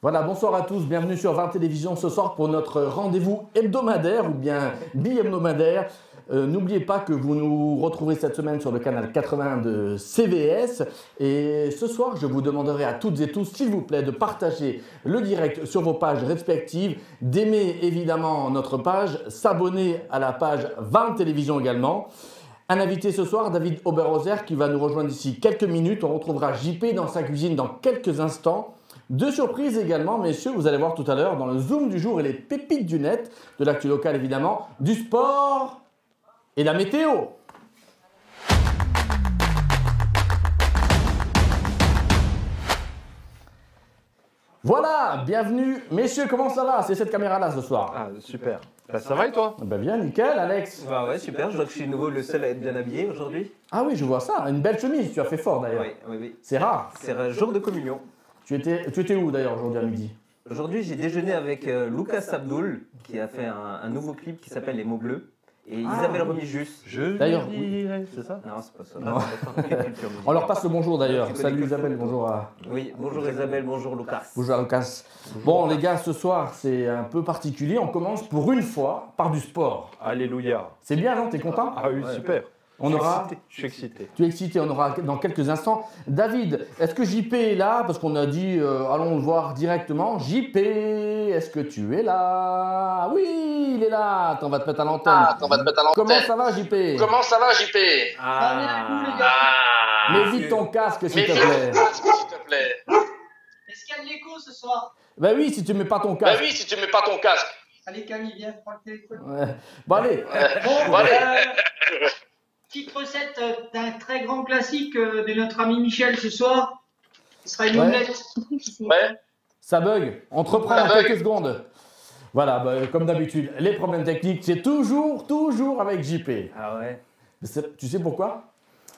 Voilà, bonsoir à tous, bienvenue sur 20 Télévisions ce soir pour notre rendez-vous hebdomadaire ou bien bi-hebdomadaire. N'oubliez pas que vous nous retrouverez cette semaine sur le canal 80 de CVS. Et ce soir, je vous demanderai à toutes et tous, s'il vous plaît, de partager le direct sur vos pages respectives, d'aimer évidemment notre page, s'abonner à la page 20 Télévisions également. Un invité ce soir, David Oberhauser, qui va nous rejoindre d'ici quelques minutes. On retrouvera JP dans sa cuisine dans quelques instants. Deux surprises également, messieurs, vous allez voir tout à l'heure dans le Zoom du jour et les pépites du net, de l'actu locale évidemment, du sport et la météo. Voilà, bienvenue. Messieurs, comment ça va? C'est cette caméra-là ce soir. Ah, super. Bah, ça va et toi? Bah bien, nickel, Alex. Bah ouais, super. Je vois que je suis nouveau le seul à être bien habillé aujourd'hui. Ah oui, je vois ça. Une belle chemise, tu as fait fort d'ailleurs. Oui. C'est rare. C'est un jour de communion. Tu étais où d'ailleurs aujourd'hui à midi? Aujourd'hui, j'ai déjeuné avec Lucas Abdul, qui a fait un nouveau clip qui s'appelle Les mots bleus, et Isabelle Remijus. D'ailleurs, c'est ça? Non, c'est pas ça. Non. C'est un clip sur musique. On leur passe le bonjour d'ailleurs. Tu connais Salut que Isabelle, le- bonjour à... Oui, bonjour Isabelle, bonjour Lucas. Bonjour à Lucas. Bon les gars, ce soir c'est un peu particulier. On commence pour une fois par du sport. Alléluia. C'est bien, non? T'es content? Ah oui, super. On aura... Je suis excité. Tu es excité, on aura dans quelques instants. David, est-ce que JP est là? Parce qu'on a dit, allons le voir directement. JP, est-ce que tu es là? Oui, il est là. Attends, on va te mettre à l'antenne. Comment ça va, JP? Mets vite ton casque, s'il te plaît. Est-ce qu'il y a de l'écho ce soir? Ben oui, si tu mets pas ton casque. Allez Camille, viens, prends le téléphone. Ouais. Bon, allez. Bon, petite recette d'un très grand classique de notre ami Michel ce soir. Ce sera une Ouais. omelette. Ça bug. On te reprend dans quelques secondes. Voilà, bah, comme d'habitude, les problèmes techniques, c'est toujours avec JP. Ah ouais. Tu sais pourquoi?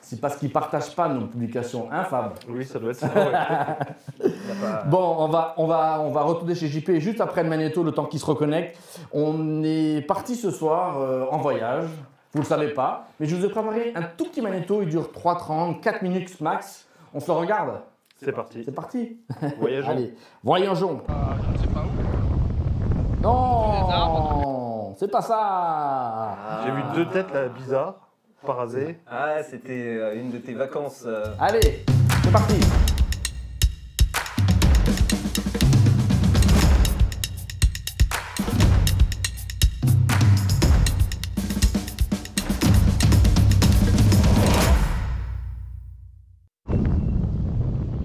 C'est parce qu'il ne partage pas nos publications, hein Fab? Oui, ça doit être ça. Ouais. Bon, on va retourner chez JP juste après le magnéto, le temps qu'il se reconnecte. On est parti ce soir en voyage, vous ne le savez pas, mais je vous ai préparé un tout petit magnéto, il dure 3h30, 4 minutes max. On se le regarde? C'est parti. C'est parti. Voyageons. Allez, voyageons. Je ne sais pas où. Non, c'est pas ça. J'ai vu deux têtes là, bizarres, parasées. Ah, c'était une de tes vacances. Allez, c'est parti.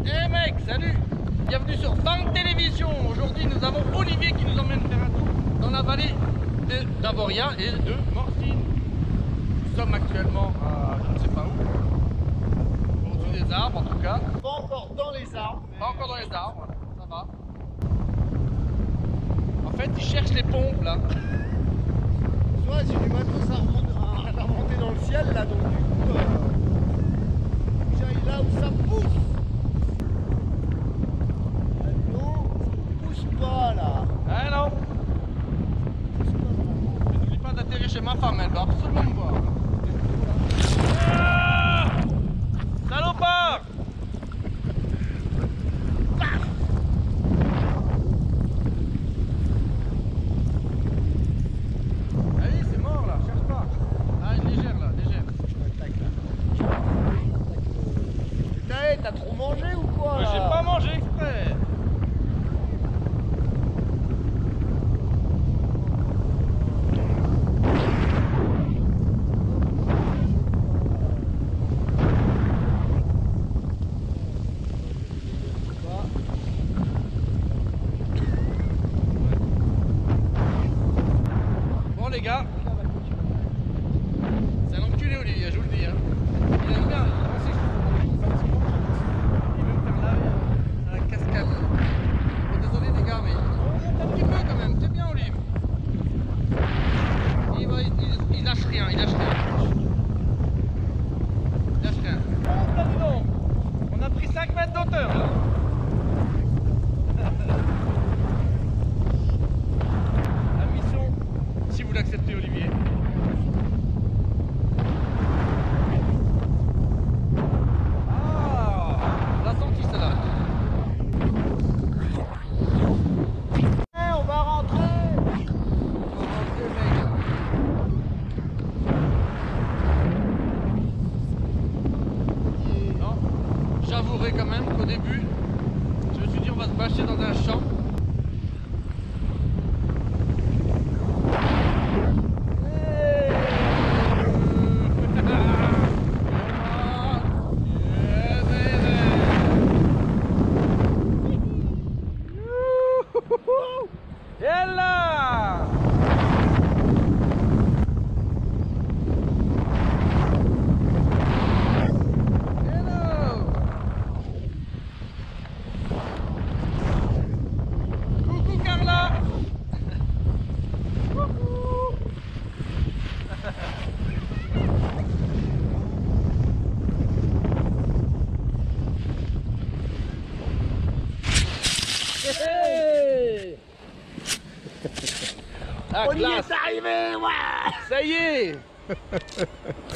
Eh mec, salut. Bienvenue sur 20 Télévisions. Aujourd'hui, nous avons Olivier qui nous emmène faire un tour dans la vallée d'Avoria et de Morcine. Nous sommes actuellement à je ne sais pas où. Au-dessus des arbres en tout cas. Pas encore dans les arbres. Pas encore dans les arbres, ça va. En fait, ils cherchent les pompes là. Soit j'ai du matos à remonter dans le ciel là, donc du coup, j'aille là où ça pousse. Non, ça pousse pas là. Eh non. Mais n'oublie pas d'atterrir chez ma femme, elle va absolument me voir. Ah, salopard. Allez, c'est mort là, cherche pas. Ah, une légère là, légère. Putain, t'as trop mangé ou quoi Mais là? j'ai pas mangé exprès. Bon les gars, c'est un enculé Olivier, je vous le dis. Hein. Il aime bien, il pensait que je faisais il veut me faire laver à la cascade. Bon, désolé les gars, mais un petit peu quand même, c'est bien Olivier. Il lâche rien, il lâche rien. Il lâche rien. Oh, bah dis donc, on a pris 5 mètres d'auteur là. La mission, si vous l'acceptez Olivier. Ah, classe. arrivé, ouais. Ça y est.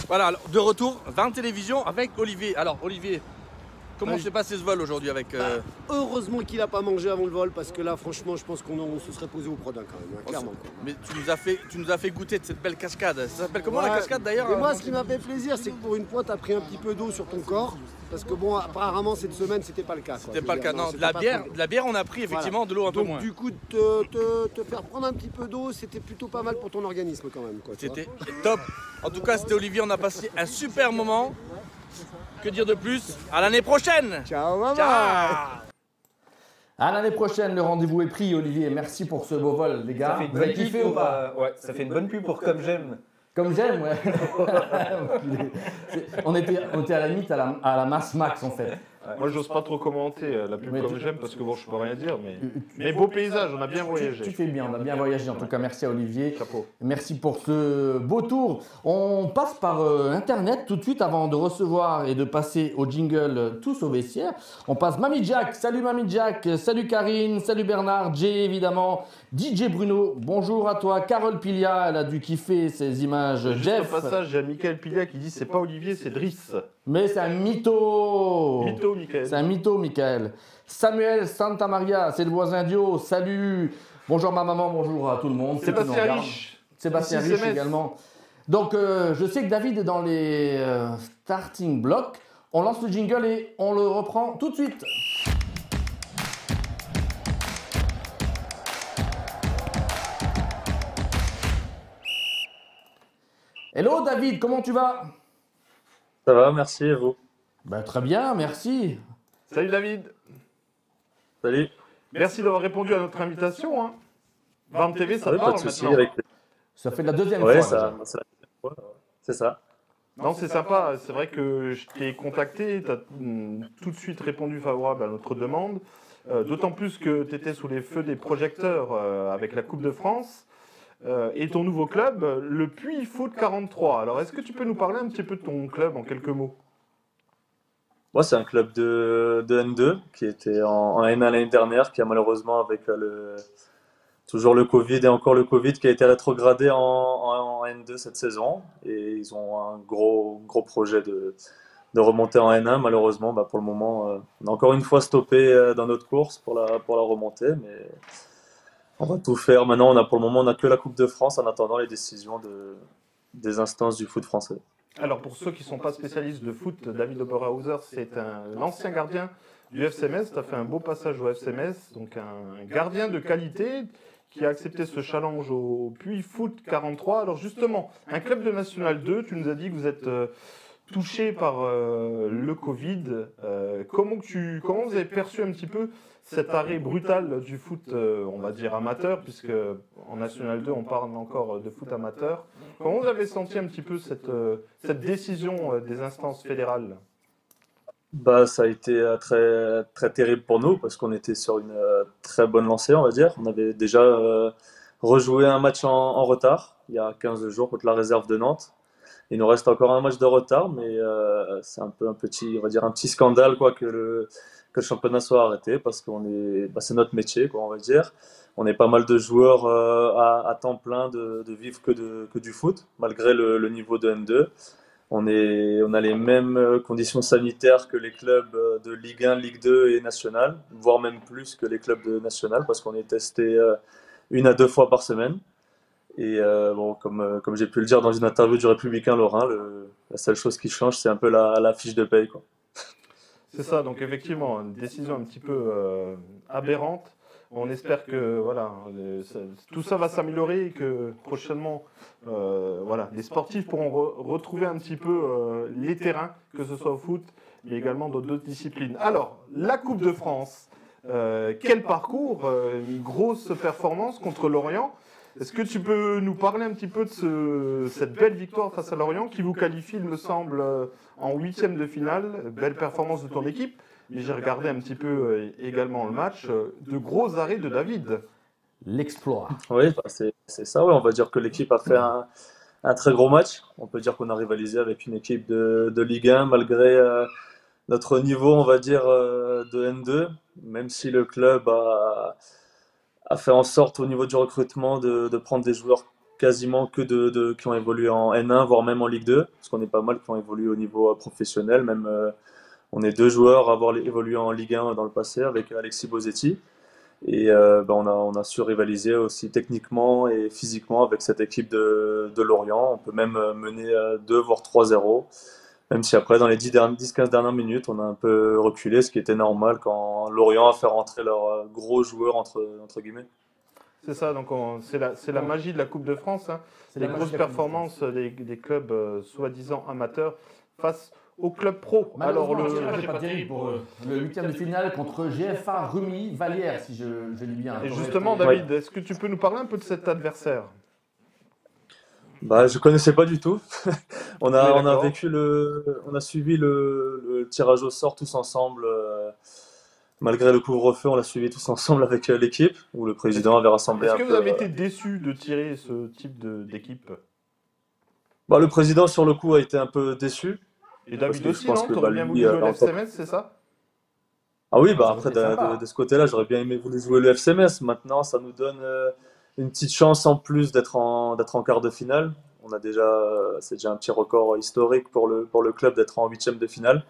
Voilà, alors, de retour, 20 télévisions avec Olivier. Alors Olivier, comment Ouais. s'est passé ce vol aujourd'hui avec... Heureusement qu'il a pas mangé avant le vol parce que là, franchement, je pense qu'on se serait posé au Prodin quand même, hein, clairement. Quoi. Mais tu nous as fait goûter de cette belle cascade. Ça s'appelle comment la Ouais. cascade d'ailleurs? Et moi, ce qui m'a fait plaisir, c'est que pour une fois, tu as pris un petit peu d'eau sur ton corps. Parce que bon, apparemment, cette semaine, c'était pas le cas. C'était pas le cas, non. De la bière, on a pris effectivement de l'eau un peu Donc, moins. du coup, te faire prendre un petit peu d'eau, c'était plutôt pas mal pour ton organisme quand même. C'était top. En tout cas, c'était Olivier, on a passé un super moment. Que dire de plus? À l'année prochaine. Ciao, maman. Ciao. À l'année prochaine, le rendez-vous est pris, Olivier. Merci pour ce beau vol, les gars. Ça fait une Vous avez bonne kiffé pub ou pour, pas? ouais, ça fait une bonne pub pour Comme J'aime. Comme j'aime, ouais. on était à la limite à la masse max, en fait. Moi, j'ose pas trop commenter la pub Mais comme tu- j'aime parce que bon, je peux rien dire, mais beau paysage, on a bien Tu voyagé. fais bien, on a bien voyagé. En tout cas, merci à Olivier. Chapeau. Merci pour ce beau tour. On passe par Internet tout de suite avant de recevoir et de passer au jingle Tous au vestiaire. On passe Mamie Jack. Salut Mamie Jack. Salut Karine. Salut Bernard. Jay évidemment. DJ Bruno. Bonjour à toi. Carole Pilia. Elle a dû kiffer ces images. Juste Jeff. au passage, il y a Michael Pilia qui dit c'est pas Olivier, c'est Driss. Mais c'est un mytho. Mytho, Michael. C'est un mytho, Michael. Samuel Santa Maria. C'est le voisin Dio. Salut. Bonjour ma maman. Bonjour à tout le monde. Ceux qui nous Sébastien regardent. Rich. Sébastien Ici, Rich CMS. également. Donc, je sais que David est dans les starting blocks. On lance le jingle et on le reprend tout de suite. Hello David, comment tu vas? Ça va, merci, et vous? Ben, très bien, merci. Salut David. Salut. Merci d'avoir répondu à notre invitation. Hein. VARM TV, ça Ouais, te pas parle de souci, maintenant. avec Ça fait la deuxième Ouais, fois. ça, déjà. c'est la deuxième fois, c'est ça. Non, c'est sympa. C'est vrai que je t'ai contacté, tu as tout de suite répondu favorable à notre demande. D'autant plus que tu étais sous les feux des projecteurs avec la Coupe de France et ton nouveau club, le Puy Foot 43. Alors, est-ce que tu peux nous parler un petit peu de ton club en quelques mots? Moi, c'est un club de N2 qui était en N1 l'année dernière, qui a malheureusement, avec toujours le Covid et encore le Covid, qui a été rétrogradé en N2 cette saison. Et ils ont un gros projet de remonter en N1. Malheureusement, bah, pour le moment, on a encore une fois stoppé dans notre course pour la remontée. Mais on va tout faire. Maintenant, pour le moment, on n'a que la Coupe de France en attendant les décisions des instances du foot français. Alors, pour ceux qui ne sont pas spécialistes de foot, David Oberhauser, c'est un ancien gardien du FC Metz. Tu as fait un beau passage au FC Metz, donc un gardien de qualité qui a accepté ce challenge au Puy Foot 43. Alors justement, un club de National 2, tu nous as dit que vous êtes touché par le Covid. Comment vous avez perçu un petit peu cet arrêt brutal du foot, on va dire amateur, puisque en National 2, on parle encore de foot amateur. Comment vous avez senti un petit peu cette décision des instances fédérales? Bah, ça a été très terrible pour nous parce qu'on était sur une très bonne lancée, on va dire. On avait déjà rejoué un match en retard il y a 15 jours contre la réserve de Nantes. Il nous reste encore un match de retard, mais c'est un peu un petit scandale quoi, que le championnat soit arrêté parce c'est notre métier, quoi, on va dire. On est pas mal de joueurs à temps plein de vivre que du foot, malgré le niveau de N2. On a les mêmes conditions sanitaires que les clubs de Ligue 1, Ligue 2 et National, voire même plus que les clubs de National, parce qu'on est testé 1 à 2 fois par semaine. Et bon, comme j'ai pu le dire dans une interview du Républicain Lorrain, la seule chose qui change, c'est un peu la fiche de paye, quoi. C'est ça, donc effectivement, une décision un petit peu aberrante. On espère que voilà, tout ça va s'améliorer et que prochainement, voilà, les sportifs pourront retrouver un petit peu les terrains, que ce soit au foot, mais également dans d'autres disciplines. Alors, la Coupe de France, quel parcours, une grosse performance contre Lorient. Est-ce que tu peux nous parler un petit peu de cette belle victoire face à Lorient qui vous qualifie, il me semble, en 8e de finale? Belle performance de ton équipe. Mais j'ai regardé un petit peu également le match. De gros arrêts de David. L'exploit. Oui, bah, c'est ça, ouais. On va dire que l'équipe a fait un très gros match. On peut dire qu'on a rivalisé avec une équipe de Ligue 1 malgré notre niveau, on va dire, de N2, même si le club a fait en sorte au niveau du recrutement de prendre des joueurs quasiment que qui ont évolué en N1, voire même en Ligue 2, parce qu'on est pas mal qui ont évolué au niveau professionnel. Même on est 2 joueurs à avoir évolué en Ligue 1 dans le passé avec Alexis Bosetti. Et on a su rivaliser aussi techniquement et physiquement avec cette équipe de Lorient. On peut même mener 2 voire 3-0. Même si après, dans les 10-15 dernières minutes, on a un peu reculé, ce qui était normal quand Lorient a fait rentrer leurs gros joueurs, entre guillemets. C'est ça, donc c'est la magie de la Coupe de France. Hein. C'est Les la grosses magie de la Coupe de performances des clubs soi-disant amateurs face aux clubs pro. Alors, Malheureusement, c'est pas terrible pour eux. Le 8e de finale contre GFA Rumi Vallière, si je lis bien. Et justement, David, est-ce que tu peux nous parler un peu de cet adversaire? Je connaissais pas du tout. On a d'accord. on a suivi le tirage au sort tous ensemble. Malgré le couvre-feu, on l'a suivi tous ensemble avec l'équipe, où le président avait rassemblé Est-ce un que peu. vous avez été déçu de tirer ce type d'équipe? Le président, sur le coup, a été un peu déçu. Et Parce David que je aussi, pense non? que, T'aurais bien lui, voulu jouer en le tant- FCMS, c'est ça? Ah oui, Ça après, aurait été sympa. de ce côté-là, j'aurais bien aimé voulu jouer le FCMS. Maintenant, ça nous donne une petite chance en plus d'être en quart de finale. C'est déjà un petit record historique pour le club d'être en 8e de finale.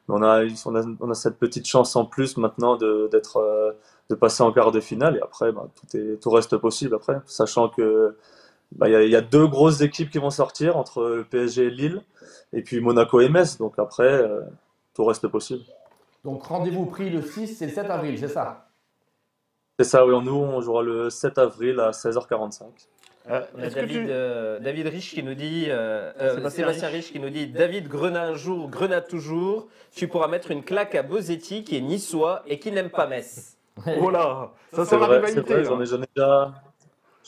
Mais on a cette petite chance en plus maintenant de passer en quart de finale. Et après, tout reste possible après, sachant que il y a 2 grosses équipes qui vont sortir entre le PSG et Lille, et puis Monaco et Metz. Donc après, tout reste possible. Donc rendez-vous pris le 6 et le 7 avril, c'est ça? C'est ça, oui, nous, on jouera le 7 avril à 16h45. On a Est-ce que David Rich qui nous dit, Sébastien Sébastien Rich qui nous dit, David Grenat un jour, Grenat toujours, tu pourras mettre une claque à Bosetti qui est niçois et qui n'aime pas Metz. Oh là, ça C'est sent la vrai, rivalité. c'est vrai,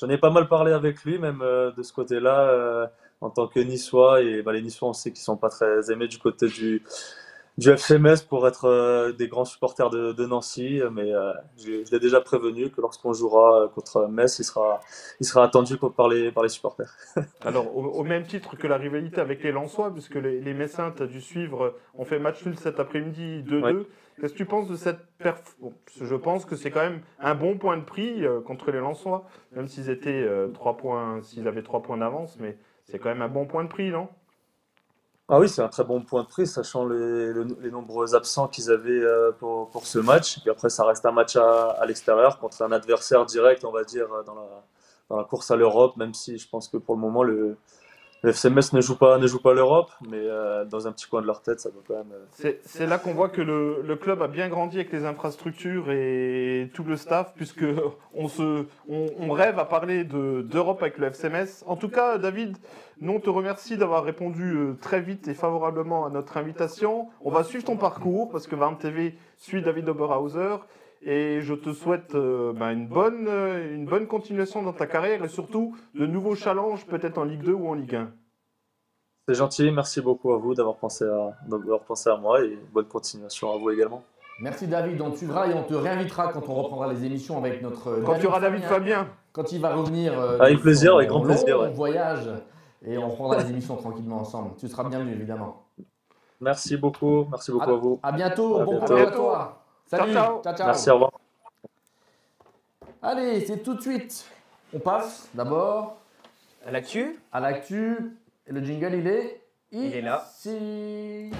j'en ai pas mal parlé avec lui, même de ce côté-là, en tant que Niçois. Et les Niçois, on sait qu'ils sont pas très aimés du côté du FC Metz pour être des grands supporters de Nancy. Mais je l'ai déjà prévenu que lorsqu'on jouera contre Metz, il sera attendu par les supporters. Alors, au même titre que la rivalité avec les Lensois, puisque les Messins, tu as dû suivre, on fait match nul cet après-midi 2-2. Ouais. Qu'est-ce que tu penses de cette perf? Bon, je pense que c'est quand même un bon point de prix contre les Lensois, même s'ils étaient 3 points, s'ils avaient 3 points d'avance, mais c'est quand même un bon point de prix, non? Ah oui, c'est un très bon point de prix, sachant les nombreux absents qu'ils avaient pour ce match. Et puis après, ça reste un match à l'extérieur contre un adversaire direct, on va dire, dans la course à l'Europe, même si je pense que pour le moment, le FC Metz ne joue pas l'Europe, mais dans un petit coin de leur tête, ça doit quand même. C'est là qu'on voit que le club a bien grandi avec les infrastructures et tout le staff, puisque on rêve à parler d'Europe avec le FC Metz. En tout cas, David, nous on te remercie d'avoir répondu très vite et favorablement à notre invitation. On va suivre ton parcours, parce que VARM TV suit David Oberhauser. Et je te souhaite une bonne continuation dans ta carrière et surtout de nouveaux challenges, peut-être en Ligue 2 ou en Ligue 1. C'est gentil, merci beaucoup à vous d'avoir pensé à moi, et bonne continuation à vous également. Merci David, on te suivra et on te réinvitera quand on reprendra les émissions avec notre Quand tu auras David Fabien. Quand il va revenir Avec plaisir, avec son grand plaisir, long ouais. voyage, et on reprendra les émissions tranquillement ensemble. Tu seras bienvenu évidemment. Merci beaucoup à vous. À bientôt, À bon bientôt. courage à toi. Salut, Ciao. Merci, au revoir. Allez, c'est tout de suite. On passe d'abord À l'actu, à l'actu. Et le jingle, il est là. ici.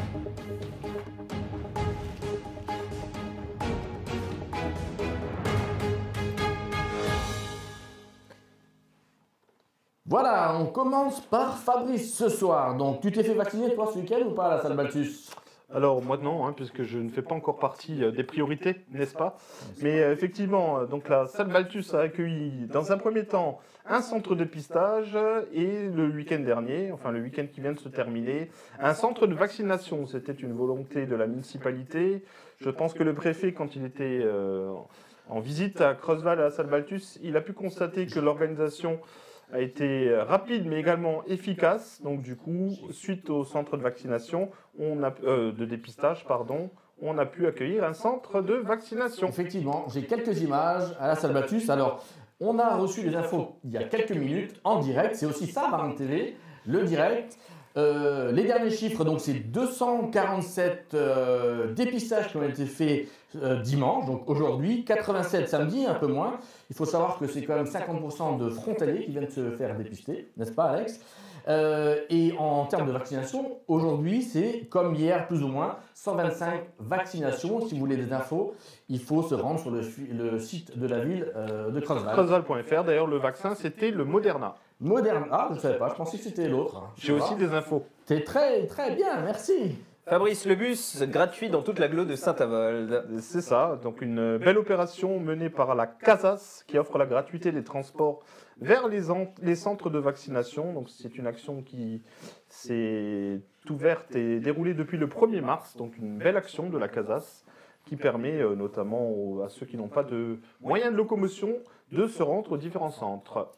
Voilà, on commence par Fabrice ce soir. Donc, tu t'es fait vacciner toi ce week-end ou pas à la salle Balthus? Alors moi non, puisque je ne fais pas encore partie des priorités, n'est-ce pas? Mais effectivement, donc la salle Balthus a accueilli dans un premier temps un centre de pistage et le week-end dernier, enfin le week-end qui vient de se terminer, un centre de vaccination. C'était une volonté de la municipalité. Je pense que le préfet, quand il était en visite à Creusval à la salle Balthus, il a pu constater que l'organisation a été rapide mais également efficace. Donc du coup, suite au centre de vaccination, de dépistage, on a pu accueillir un centre de vaccination. Effectivement, j'ai quelques images à la salle Balthus. Alors, on a reçu les infos il y a quelques minutes en direct. C'est aussi ça, VARM TV, le direct. Les derniers chiffres, donc c'est 247 dépistages qui ont été faits dimanche, donc aujourd'hui, 87 samedi, un peu moins. Il faut savoir que c'est quand même 50% de frontaliers qui viennent se faire dépister, n'est-ce pas Alex? Et en termes de vaccination, aujourd'hui, c'est comme hier, plus ou moins, 125 vaccinations. Si vous voulez des infos, il faut se rendre sur le site de la ville de Creusval. Creusval.fr, d'ailleurs, le vaccin, c'était le Moderna. Moderna, ah, je ne savais pas, je pensais que c'était l'autre. J'ai aussi des infos. C'est très, très bien, merci. Fabrice, le bus gratuit dans toute l'agglo de Saint-Avold. C'est ça, donc une belle opération menée par la CASAS qui offre la gratuité des transports vers les centres de vaccination. Donc c'est une action qui s'est ouverte et déroulée depuis le 1er mars, donc une belle action de la CASAS qui permet notamment à ceux qui n'ont pas de moyens de locomotion de se rendre aux différents centres.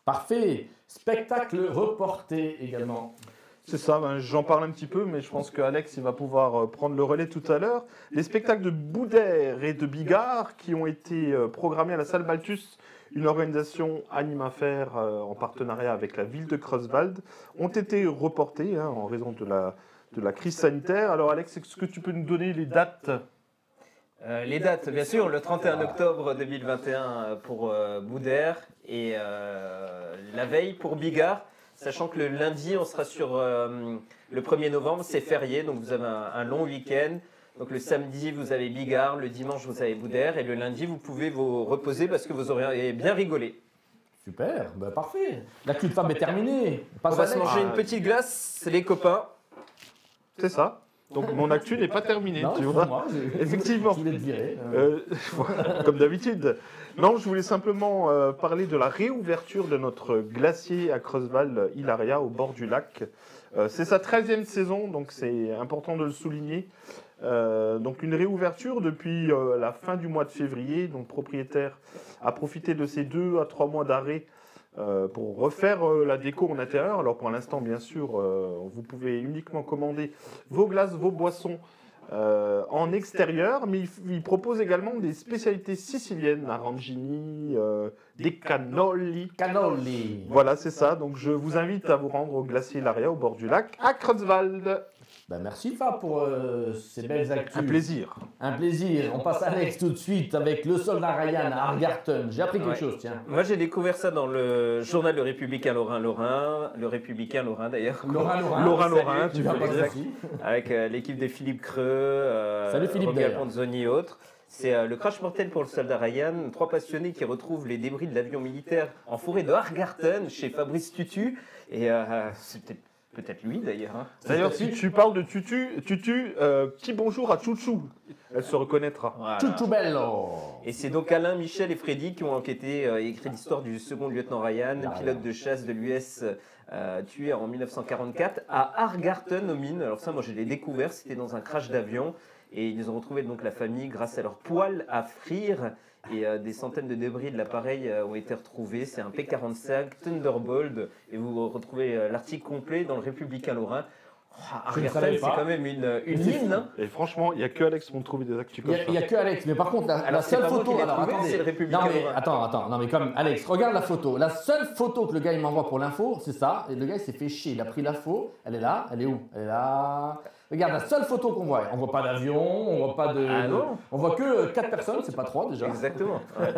Parfait. Spectacle reporté également. C'est ça, j'en parle un petit peu, mais je pense qu'Alex il va pouvoir prendre le relais tout à l'heure. Les spectacles de Boudère et de Bigard qui ont été programmés à la salle Balthus, une organisation Animafer en partenariat avec la ville de Creuswald, ont été reportés en raison de la crise sanitaire. Alors Alex, est-ce que tu peux nous donner les dates ? Les dates, bien sûr, le 31 octobre 2021 pour Boudère et la veille pour Bigard. Sachant que le lundi, on sera sur le 1er novembre, c'est férié, donc vous avez un long week-end. Donc le samedi, vous avez Bigard, le dimanche, vous avez Boudère, et le lundi, vous pouvez vous reposer parce que vous aurez bien rigolé. Super, bah parfait. La cul de femme est terminée. On va se manger une petite glace, les copains. C'est ça. Donc mon actu n'est pas terminé, Non, tu vois. moi, Effectivement. Je voulais te virer. Voilà, comme d'habitude. Non, je voulais simplement parler de la réouverture de notre glacier à Creusval, Hilaria, au bord du lac. C'est sa 13e saison, donc c'est important de le souligner. Donc une réouverture depuis la fin du mois de février. Donc le propriétaire a profité de ces 2 à 3 mois d'arrêt pour refaire la déco en intérieur. Alors pour l'instant, bien sûr, vous pouvez uniquement commander vos glaces, vos boissons en extérieur, mais il propose également des spécialités siciliennes, arrangini, des cannoli. Cannoli. Voilà, c'est ça. Donc je vous invite à vous rendre au glacier Hilaria, au bord du lac, à Creuswald. Ben merci Fab pour ces belles actus. Un plaisir. Un plaisir. On passe à Alex tout de suite avec le soldat Ryan à Argarten. J'ai appris quelque chose, tiens. Moi, j'ai découvert ça dans le journal Le Républicain Lorrain, le Républicain Lorrain d'ailleurs. Lorrain, tu peux dire. Avec l'équipe de Philippe Creux, Salut Philippe Roger d'ailleurs. Ponzoni et autres. C'est le crash mortel pour le soldat Ryan. 3 passionnés qui retrouvent les débris de l'avion militaire en forêt de Argarten chez Fabrice Tutu. Et c'est peut-être lui d'ailleurs. Hein. D'ailleurs, si tu parles de Tutu, petit bonjour à Chouchou. Elle se reconnaîtra. Voilà. Chouchou bello. Et c'est donc Alain, Michel et Freddy qui ont enquêté et écrit l'histoire du second lieutenant Ryan, pilote de chasse de l'US tué en 1944 à Argarten aux mines. Alors ça, moi je l'ai découvert, c'était dans un crash d'avion. Et ils ont retrouvé donc la famille grâce à leur poêle à frire. Et des centaines de débris de l'appareil ont été retrouvés. C'est un P-45 Thunderbolt. Et vous retrouvez l'article complet dans le Républicain Lorrain. Argarten, c'est quand même une mine. Hein. Et franchement, il n'y a que Alex pour me trouver des actus comme ça. Il n'y a que Alex, mais par contre, la Alors, c'est seule pas moi photo. qui l'ai Alors trouvé, attendez. c'est le Républicain Non, mais Lorrain. attends, non, mais comme Alex, regarde la photo. La seule photo que le gars il m'envoie pour l'info, c'est ça. Et le gars il s'est fait chier. Il a pris l'info. Elle est là. Elle est où? Elle est là. Regarde, la seule photo qu'on voit. On voit pas d'avion, on voit pas de. Ah non. On voit que 4 personnes, c'est pas 3 déjà. Exactement. Ouais.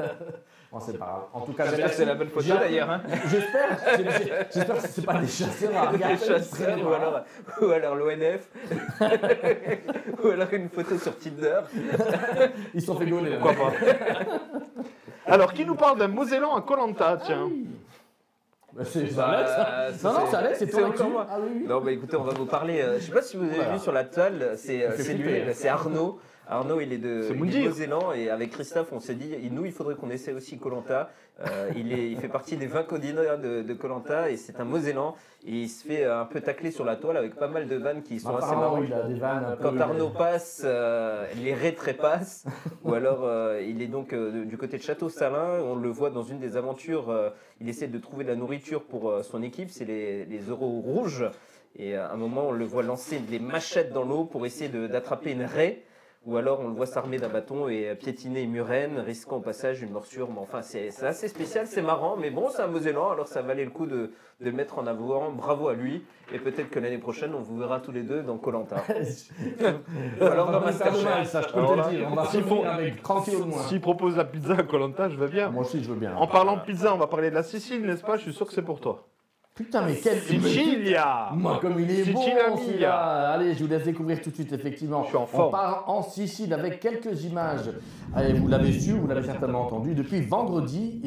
Bon, c'est pas grave. En tout cas, J'espère que c'est la bonne photo J'ai- d'ailleurs. Hein. J'espère que c'est pas des chasseurs à Les regarder. chasseurs, ou alors l'ONF, ou alors une photo sur Tinder. Ils se sont fait gauler. là. Pourquoi pas. Alors, qui nous parle d'un Mosellan à Koh-Lanta, tiens. Bah, c'est Bah, Alex. Non, c'est Alex, c'est c'est ton encore actu. moi. Ah oui, oui. Non, bah écoutez, on va vous parler. Je sais pas si vous avez Voilà. vu sur la toile, c'est fait lui, flipper. c'est Arnaud. Arnaud, il est de C'est Moundir. Nouvelle-Zélande et avec Christophe, on s'est dit, nous, il faudrait qu'on essaie aussi Koh-Lanta. Il fait partie des 20 candidats de Koh-Lanta et c'est un Mosellan. Et il se fait un peu tacler sur la toile avec pas mal de vannes qui sont assez Apparemment, marrantes. il a des vannes un peu. Quand Arnaud passe, les raies trépassent. Ou alors, il est donc du côté de Château-Salin. On le voit dans une des aventures. Il essaie de trouver de la nourriture pour son équipe. C'est les euros rouges. Et à un moment, on le voit lancer des machettes dans l'eau pour essayer d'attraper une raie. ou alors on le voit s'armer d'un bâton et piétiner une murène, risquant au passage une morsure. Mais enfin, c'est assez spécial, c'est marrant, mais bon, c'est un Mosellan, alors ça valait le coup de le mettre en avant. Bravo à lui, et peut-être que l'année prochaine, on vous verra tous les deux dans Koh-Lanta. Alors, on va faire mal, ça, je peux te le dire. On va s'ils finir font- avec 30 kilos de moins. S'ils proposent la pizza à Koh-Lanta, je veux bien. Moi aussi, je veux bien. En parlant de pizza, on va parler de la Sicile, n'est-ce pas? Je suis sûr que c'est pour toi. Putain, mais quel... Sicilia. Moi, comme il est bon, Sicilia mia. celui-là. Allez, je vous laisse découvrir tout de suite, effectivement. Je suis en On forme. part en Sicile avec quelques images. Allez, vous l'avez su, vous l'avez certainement entendu. Depuis vendredi,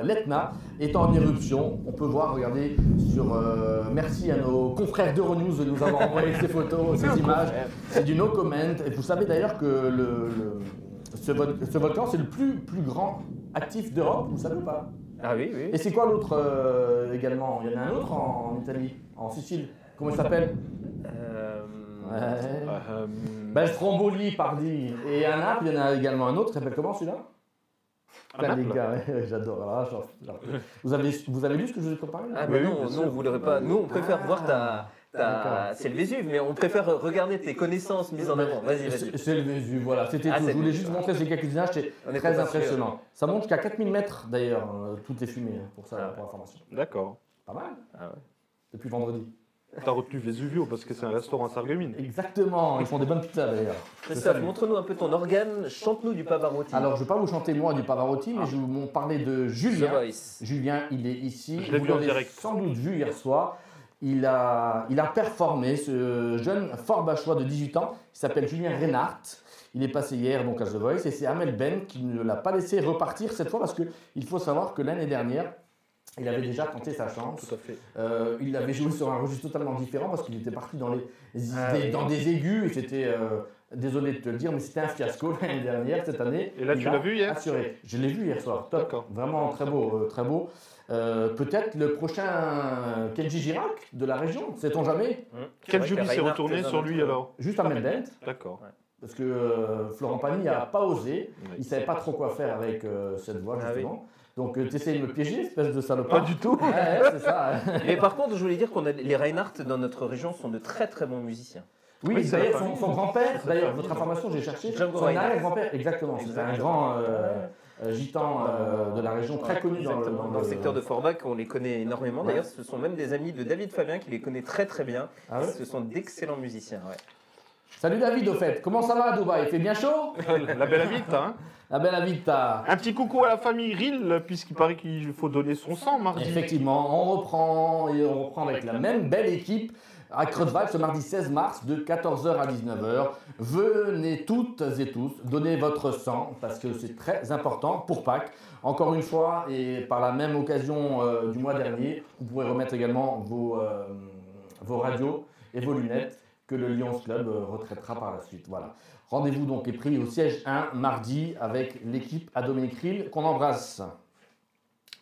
l'Etna est en éruption. On peut voir, regardez, sur... merci à nos confrères d'Euronews de nous avoir envoyé ces photos, ces images. C'est du no comment. Et vous savez d'ailleurs que ce volcan, c'est le plus grand actif d'Europe, vous savez ou pas? Ah oui, oui. Et c'est quoi l'autre également? Il y en a un autre en Italie, en Sicile. Comment il s'appelle? Ben, Stromboli, pardi. Et à Naples, il y en a également un autre. Il s'appelle comment celui-là? À Les Naples. gars, ouais, j'adore. Alors là, vous avez lu ce que je vous ai préparé? Ah, Oui, mais oui, non, bien nous, sûr. on voudrait pas. Nous, on préfère voir D'accord. c'est le Vésuve, mais on préfère regarder tes connaissances mises en avant. Vas-y, vas-y. C'est le Vésuve, voilà. C'était Ah, tout. c'est Je voulais le juste Vésuve. montrer ces quelques images. C'est On était très pas impressionnant. Ça monte jusqu'à 4000 mètres d'ailleurs. Tout est fumé pour ça, pour l'information. D'accord. Pas mal. Ah ouais. Depuis vendredi. T'as retenu Vesuvio parce que c'est un restaurant à Sarreguemines. Exactement. Ils font des bonnes pizzas d'ailleurs. Christophe, montre-nous un peu ton organe, chante-nous du Pavarotti. Alors, je ne vais pas vous chanter moi du Pavarotti, mais je vais vous parler de The Julien. Voice. Julien, il est ici. Je l'ai Vous vu en l'avez direct. sans doute vu hier soir. Il a performé, ce jeune fort bachois de 18 ans, qui s'appelle Julien Reinhardt. Il est passé hier donc à The Voice et c'est Amel Ben qui ne l'a pas laissé repartir cette fois parce qu'il faut savoir que l'année dernière, il avait déjà tenté sa chance. Tout à fait. Il avait joué sur un registre totalement différent parce qu'il était parti dans oui. dans des aigus et c'était, désolé de te le dire, mais c'était un fiasco l'année dernière, cette année. Et là, il tu a l'as vu hier? assuré. Je l'ai vu hier soir, top. D'accord. Vraiment très beau, très beau. Peut-être le prochain Kenji Girac de la région, sait-on jamais? Quel jury s'est retourné sur lui alors? Juste Amel Bent, D'accord. parce que Florent Pagny n'a pas osé, Oui. il ne savait pas trop quoi faire avec cette voix Ah oui. justement. Donc tu essayes de me piéger, espèce de salopard. Pas du tout. Ouais, c'est ça. Mais par contre, je voulais dire qu'on a les Reinhardt dans notre région sont de très très bons musiciens. Oui, Oui, c'est la d'ailleurs, famille. son grand-père, d'ailleurs, votre information, j'ai cherché, Django son Reinhardt. arrière-grand-père, exactement, c'était un grand gitan de la région, très connu dans Dans le secteur de Forbach, on les connaît énormément. D'ailleurs, ce sont même des amis de David Fabien qui les connaît très très bien. Ah ouais. Ce sont d'excellents musiciens. Ouais. Salut David, au fait, comment ça va à Dubaï? Il fait bien chaud? La belle invite, hein. La belle vita. Un petit coucou à la famille Rill, puisqu'il paraît qu'il faut donner son sang mardi. Effectivement, on reprend avec la même belle équipe à Creusval ce mardi 16 mars de 14h à 19h. Venez toutes et tous donner votre sang parce que c'est très important pour Pâques. Encore une fois, et par la même occasion du mois dernier, vous pourrez remettre également vos radios et vos lunettes que le Lions Club retraitera par la suite. Voilà. Rendez-vous donc est pris au siège 1 mardi avec l'équipe à Dominique Rill qu'on embrasse.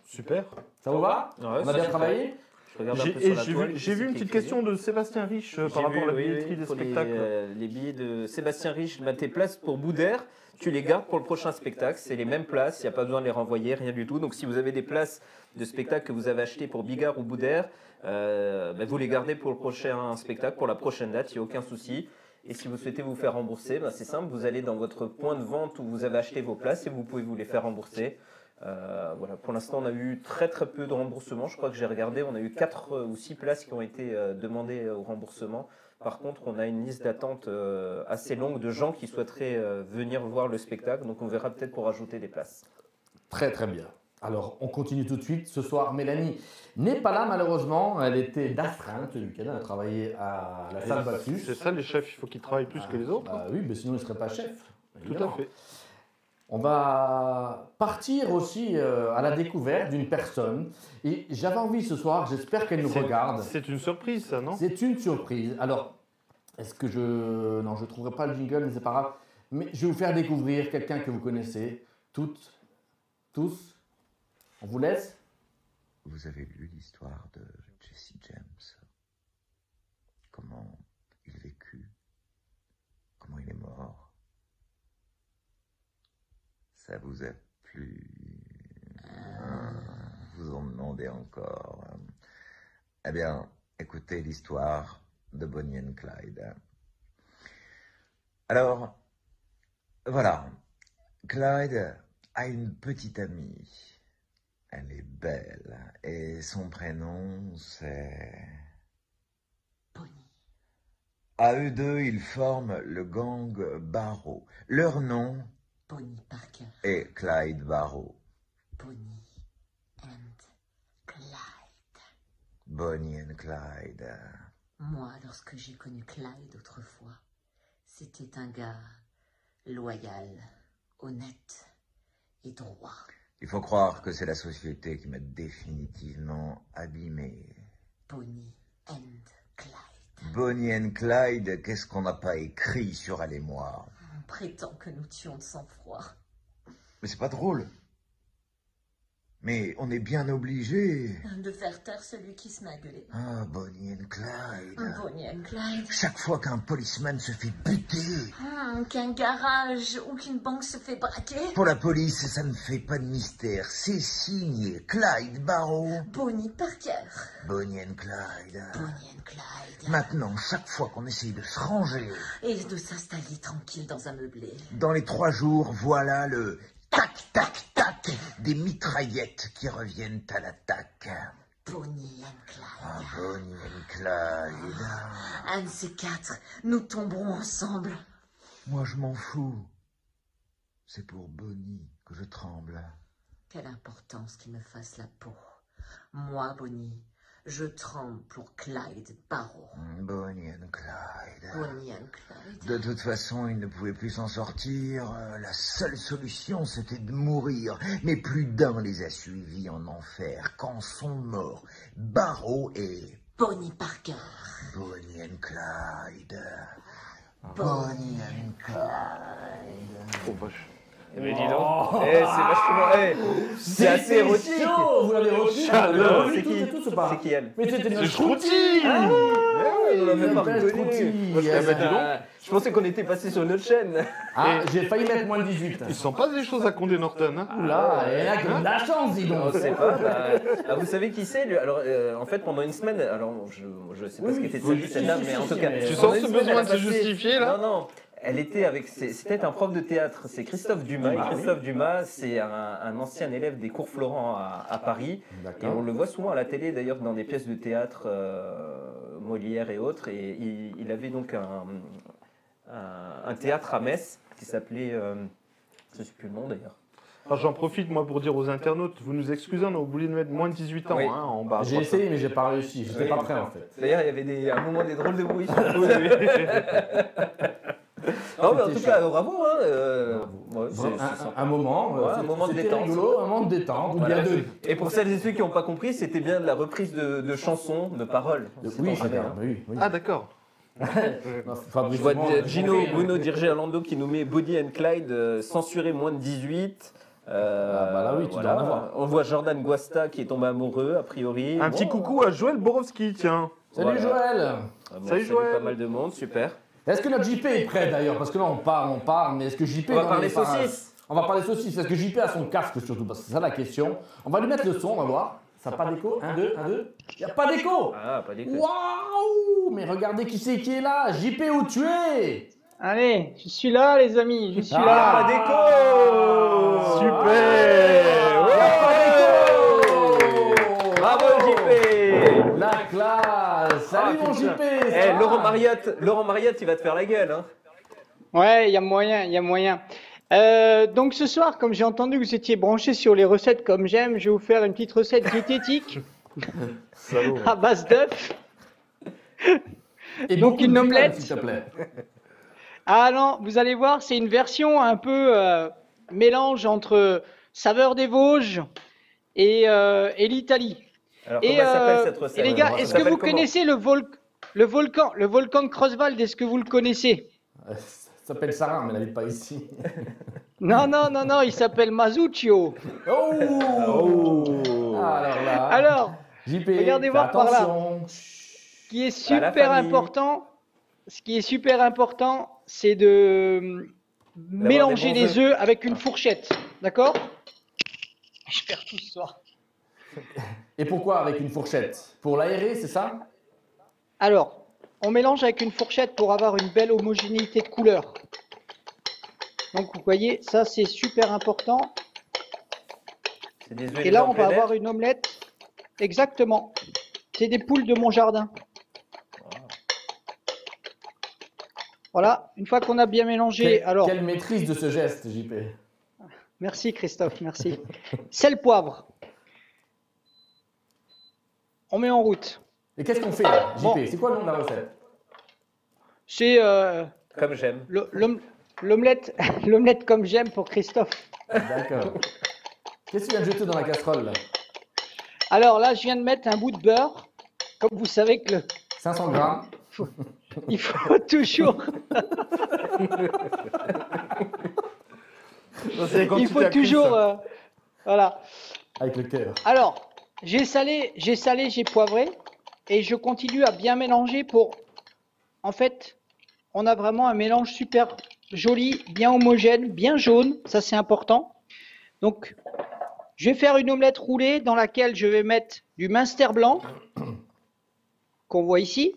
Super. Ça vous va? Ouais, On a c'est bien super. travaillé? Je regarde un peu sur la toile, J'ai vu une petite question de Sébastien Rich par rapport à la billetterie des pour spectacles. les billets de Sébastien Rich, tes places pour Boudère, tu les gardes pour le prochain spectacle. C'est les mêmes places, il n'y a pas besoin de les renvoyer, rien du tout. Donc si vous avez des places de spectacle que vous avez achetées pour Bigard ou Boudère, vous les gardez pour le prochain spectacle, pour la prochaine date, il n'y a aucun souci. Et si vous souhaitez vous faire rembourser, c'est simple, vous allez dans votre point de vente où vous avez acheté vos places et vous pouvez vous les faire rembourser. Voilà, pour l'instant, on a eu très très peu de remboursements. Je crois que j'ai regardé, on a eu 4 ou 6 places qui ont été demandées au remboursement. Par contre, on a une liste d'attente assez longue de gens qui souhaiteraient venir voir le spectacle. Donc, on verra peut-être pour ajouter des places. Très très bien. Alors, on continue tout de suite. Ce soir, Mélanie n'est pas là malheureusement. Elle était d'astreinte ce week-end. Elle a travaillé à la salle Bacchus. C'est ça les chefs, il faut qu'ils travaillent plus que les autres. Bah oui, mais sinon, il ne serait pas chef. Tout évidemment. à fait. On va partir aussi à la découverte d'une personne. Et j'avais envie ce soir, j'espère qu'elle nous regarde. C'est une surprise ça, non? C'est une surprise. Alors, est-ce que je... Non, je ne trouverai pas le jingle, mais c'est pas grave. Mais je vais vous faire découvrir quelqu'un que vous connaissez. Toutes, tous. On vous laisse? Vous avez lu l'histoire de Jesse James? Comment il vécut? Comment il est mort? Ça vous a plu? Vous en demandez encore? Eh bien, écoutez l'histoire de Bonnie and Clyde. Alors, Voilà. Clyde a une petite amie. Elle est belle. Et son prénom, c'est... Bonnie. À eux deux, ils forment le gang Barrow. Leur nom Bonnie Parker. est Clyde Barrow. Bonnie and Clyde. Bonnie and Clyde. Moi, lorsque j'ai connu Clyde autrefois, c'était un gars loyal, honnête et droit. Il faut croire que c'est la société qui m'a définitivement abîmé. Bonnie and Clyde. Bonnie and Clyde, qu'est-ce qu'on n'a pas écrit sur elle et moi? On prétend que nous tuons de sang-froid. Mais c'est pas drôle. Mais on est bien obligé. De faire taire celui qui se met à gueuler. Ah, Bonnie and Clyde. Bonnie and Clyde. Chaque fois qu'un policeman se fait buter, Qu'un garage ou qu'une banque se fait braquer. pour la police, ça ne fait pas de mystère. C'est signé Clyde Barrow. Bonnie Parker. Bonnie and Clyde. Bonnie and Clyde. Maintenant, chaque fois qu'on essaye de se ranger, Et de s'installer tranquille dans un meublé. dans les 3 jours, voilà le tac, tac, tac des mitraillettes qui reviennent à l'attaque. Bonnie and Clyde. Ah, Bonnie and Clyde. Un de ces 4, nous tomberons ensemble. Moi, je m'en fous. C'est pour Bonnie que je tremble. Quelle importance qu'il me fasse la peau. Moi, Bonnie, je tremble pour Clyde Barrow. Bonnie and Clyde. Bonnie and Clyde. De toute façon, il ne pouvait plus s'en sortir. La seule solution, c'était de mourir. Mais plus d'un les a suivis en enfer. Quand sont morts Barrow et Bonnie Parker. Bonnie and Clyde. Bonnie and Clyde. Oh, vache. Mais dis donc, c'est vachement... c'est assez érotique. chaud, vous l'avez reçu. Chaleur. C'est C'est qui tout, c'est pas. C'est qui elle? Mais c'était notre Shrouti. Ah, on l'a même pas belle reconnu. Shrouti. Moi, je pensais qu'on était passé sur une autre chaîne. Ah, j'ai failli mettre moins de 18. Ils sont pas des choses à Condé Norton. Hein. Oula, et là, de la chance, dis On donc. sait pas. Vous savez qui c'est lui? Alors, en fait, pendant une semaine, alors je sais pas ce qu'était cette dame, mais en tout cas, Tu pendant sens une ce semaine, besoin elle de a se passé- justifier là? Non. Elle était avec, c'était un prof de théâtre, c'est Christophe Dumas. Et Christophe Dumas, c'est un ancien élève des cours Florent à Paris. Et on le voit souvent à la télé, d'ailleurs, dans des pièces de théâtre, Molière et autres. Et il avait donc un théâtre à Metz qui s'appelait, je ne sais plus le nom d'ailleurs. Alors j'en profite moi pour dire aux internautes, vous nous excusez, on a oublié de mettre moins de 18 ans Oui. hein, en bas. à J'ai droite. essayé, mais j'ai pas réussi. J'étais Oui. pas prêt, en fait. D'ailleurs, il y avait à un moment des drôles de bruit sur le Non, mais en tout cas, bravo. Ouais, Un moment, Ouais, un moment de c'était détente. rigolo, un moment de détente. Ou Voilà. bien de... Et pour celles et ceux qui n'ont pas compris, c'était bien de la reprise de chansons, de paroles. Oui, C'est c'est bien. bien. Oui, oui. Ah d'accord. Non, Fabrice Je vois Laurent, Gino Bruno Dirge Orlando qui nous met Bonnie and Clyde censuré moins de 18. bah là, oui, tu dois en avoir. On voit Jordan Guasta qui est tombé amoureux, a priori. Un petit coucou à Joël Borowski, tiens. Salut Joël. Salut Joël. Pas mal de monde, super. Est-ce que notre JP est prêt d'ailleurs? Parce que là on parle, mais est-ce que JP... On va n'en parler est pas- saucisses. On va parler saucisses. Est-ce que JP a son casque surtout? Parce que c'est ça la question. On va lui mettre le son, on va voir. Ça n'a pas d'écho? 1, 2, 1, 2. Il n'y a pas d'écho. Ah, pas d'écho. Waouh! Mais regardez qui c'est qui est là. JP, où tu es? Allez, je suis là, les amis, je suis Ah, là. Pas d'écho. Super. Ouais. Bravo JP. La classe. Salut mon putain. JP. ça Eh, va? Laurent Mariotte, il va te faire la gueule. Hein. Ouais, il y a moyen, il y a moyen. Donc ce soir, comme j'ai entendu que vous étiez branchés sur les recettes comme j'aime, je vais vous faire une petite recette diététique Salaud. à base d'œufs. Et donc beaucoup une de omelette. s'il te plaît. Ah non, vous allez voir, c'est une version un peu mélange entre saveur des Vosges et l'Italie. Alors, Et, comment s'appelle cette recette? et les gars, Ça est-ce que s'appelle vous comment? connaissez le volcan de Creuswald? Est-ce que vous le connaissez? Ça s'appelle Sarah, mais elle n'habite pas ici. Non, il s'appelle Masuccio. Oh! Alors là. Alors, JP, regardez fais voir par là. attention. ce qui est Bah, la super famille. important, c'est de mélanger des bons les œufs avec une fourchette. D'accord? Je perds tout ce soir. Et pourquoi avec une fourchette? Pour l'aérer, c'est ça? Alors, on mélange avec une fourchette pour avoir une belle homogénéité de couleur. Donc vous voyez, ça c'est super important. C'est des œufs Et là, en on va plein air. avoir une omelette. Exactement. C'est des poules de mon jardin. Voilà, une fois qu'on a bien mélangé, alors... Quelle maîtrise de ce geste, JP. Merci Christophe, merci. Sel, poivre. On met en route. Et qu'est-ce qu'on fait là, JP? Bon. C'est quoi le nom de la recette? C'est Comme j'aime. l'omelette l'omelette comme j'aime pour Christophe. D'accord. Qu'est-ce que tu viens de jeter dans la casserole là? Alors là, je viens de mettre un bout de beurre. Comme vous savez que 500 grammes. il faut toujours... Il faut toujours... voilà. Avec le cœur. Alors, j'ai salé, j'ai poivré. Et je continue à bien mélanger pour... En fait, on a vraiment un mélange super joli, bien homogène, bien jaune. Ça, c'est important. Donc, je vais faire une omelette roulée dans laquelle je vais mettre du minster blanc, qu'on voit ici.